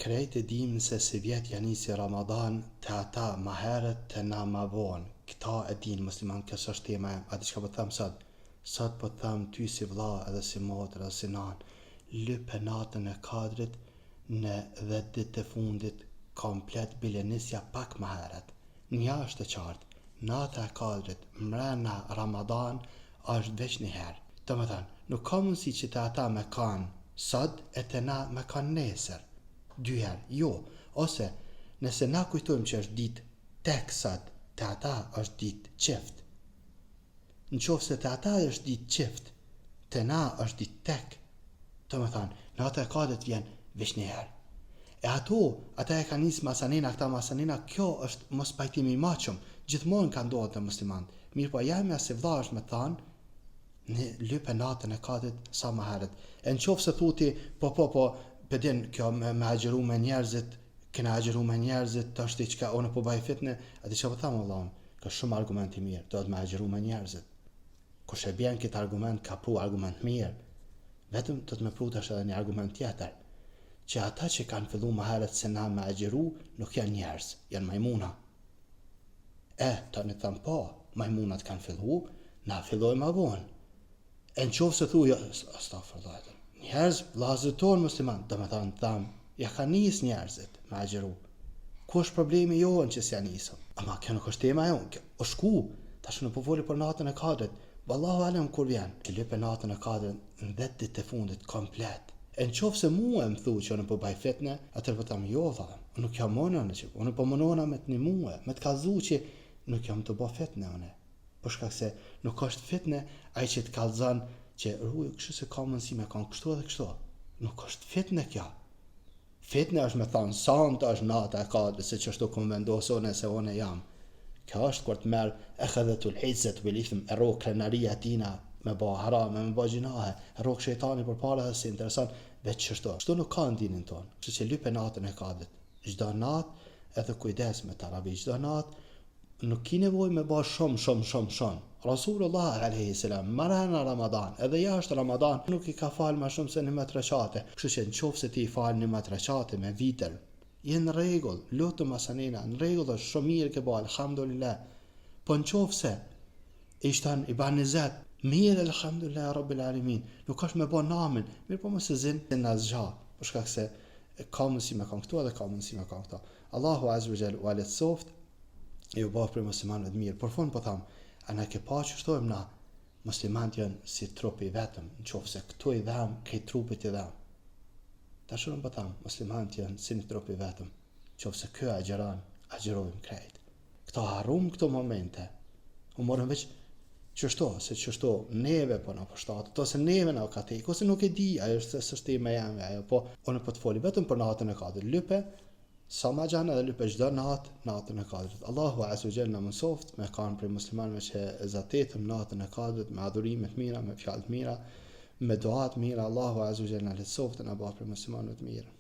Krejt e dim se si vjet janë nisi Ramadan, të ata ma herët të na ma vonë. Këta e din musliman, kësë është tema e, ati që po të thamë sot. Sot po të thamë ty si vlla edhe si motër edhe si nanë. Lype natën e kadrit në 10 ditë të fundit komplet bile nisja pak ma herët. Nja është e qartë, nata e kadrit mrena Ramadan është veç një herë. Të më thënë, nuk ka mundësi që të ata me kanë sot e të na me kanë nesër. 2 herë, jo, ose nëse na kujtojmë që është ditë tek sot, të ata është ditë qift. Në qofë se të ata është ditë qift, të na është ditë tek, të më thanë, nata e kadrit vjen veç një herë. E ata e ka nisë masanina, këta masanina, kjo është mos pajtimi i machëm, gjithmonë ka ndodhur të muslimanët. Mirë po jam ja si vlla është me thanë, në lype natën e kadrit sa më herët. E në qofë se thuti, po, pëdin kjo me agjeru me njerëzit, kena agjeru me njerëzit, të është i qka unë po baj fitne, ati që po thamë Allahun, ka shumë argument i mirë, do të me agjeru me njerëzit. Kush e bjen këtë argument, ka pru argument mirë, vetëm do të me pru të është edhe një argument tjetër, që ata që kanë fillu më herët se na me agjeru, nuk janë njerëz, janë majmuna. Ta në thamë po, majmunat kanë fillu, na filloj ma vonë. E në qofë se thuj, astagfirullah, njerëz, vllazërit tonë musliman, do me thamë, ja ka nis njerëzit me agjeru. Ku është problemi jonë që s'ja nisëm? Ama kjo nuk është tema jonë, kjo është ku? Tash në po foli për natën e kadrit, vallahu alem kur vjen. Që lype natën e kadrit në 10 ditë të fundit komplet. E në qofë se mua më thu që unë po baj fitne, atër po thamë, jo, thamë, unë nuk jam monona që, unë po monona me të një muë, me të kalzu që nuk jam të bo fitne, unë. Për shkak se nuk është fitne ai që të kalzan që rrujë kështu se ka mundësi me kanë kështu edhe kështu. Nuk është fitne kja. Fitne është me thonë, santa është nata e kadrit, se që është të konvendosone se one jam. Kjo është kur të merë e khedhetul hejzet, bilithim, e rogë krenaria tina, me ba harame, me ba gjinahe, e rogë shejtani për para dhe se interesant, veç qështu. Kështu nuk ka në dinin tonë. Kështu që lype natën e kadrit. Gjdo natë, edhe kujdes me tarabi, gjdo natë, nuk ki nevoj me ba shumë. Rasulullah a.s. marana Ramadan, edhe jashtë Ramadan, nuk i ka falë ma shumë se 11 rekate. Kështu që në qofë se ti i falë 11 rekate me vitër, jenë në regull, lutë masanina, në regull është shumë mirë ke ba, alhamdulillah. Po në qofë se ishtan i ba 20, mirë alhamdulillah rabbil alamin, nuk është me ba namin, mirë po më se zinë në zgja, për shkak se ka mundësi me kanë këtu edhe ka mundësi me kanë këtu. Allahu azza wa jall u alet soft, ju bëhë për muslimanëve të mirë. Por fund po thamë, a na ke pa që shtojmë na, muslimanët janë si trupi vetëm, në qofë se këtu i dhamë, këj trupit i dhamë. Ta shurën po thamë, muslimanët janë si një trupi vetëm, në qofë se kjo agjeran, agjerojmë krejt. Këta harum këto momente, u morën veç qështo, se qështo neve po në përshtatë, ose neve në katik, ose nuk e di, ajo është së shtime jam, ajo po, unë po të foli vetëm për natën e kadrit, lype, sa ma gjanë edhe lype gjdo natën e kadrit. Allahu azza wa jall në mësoft me kanë për muslimanëve që zatetëm natën e kadrit me adhurimet mira, me fjalët mira, me duat mira. Allahu azza wa jall në lehtësoft në bëhë për muslimanëve të mirë.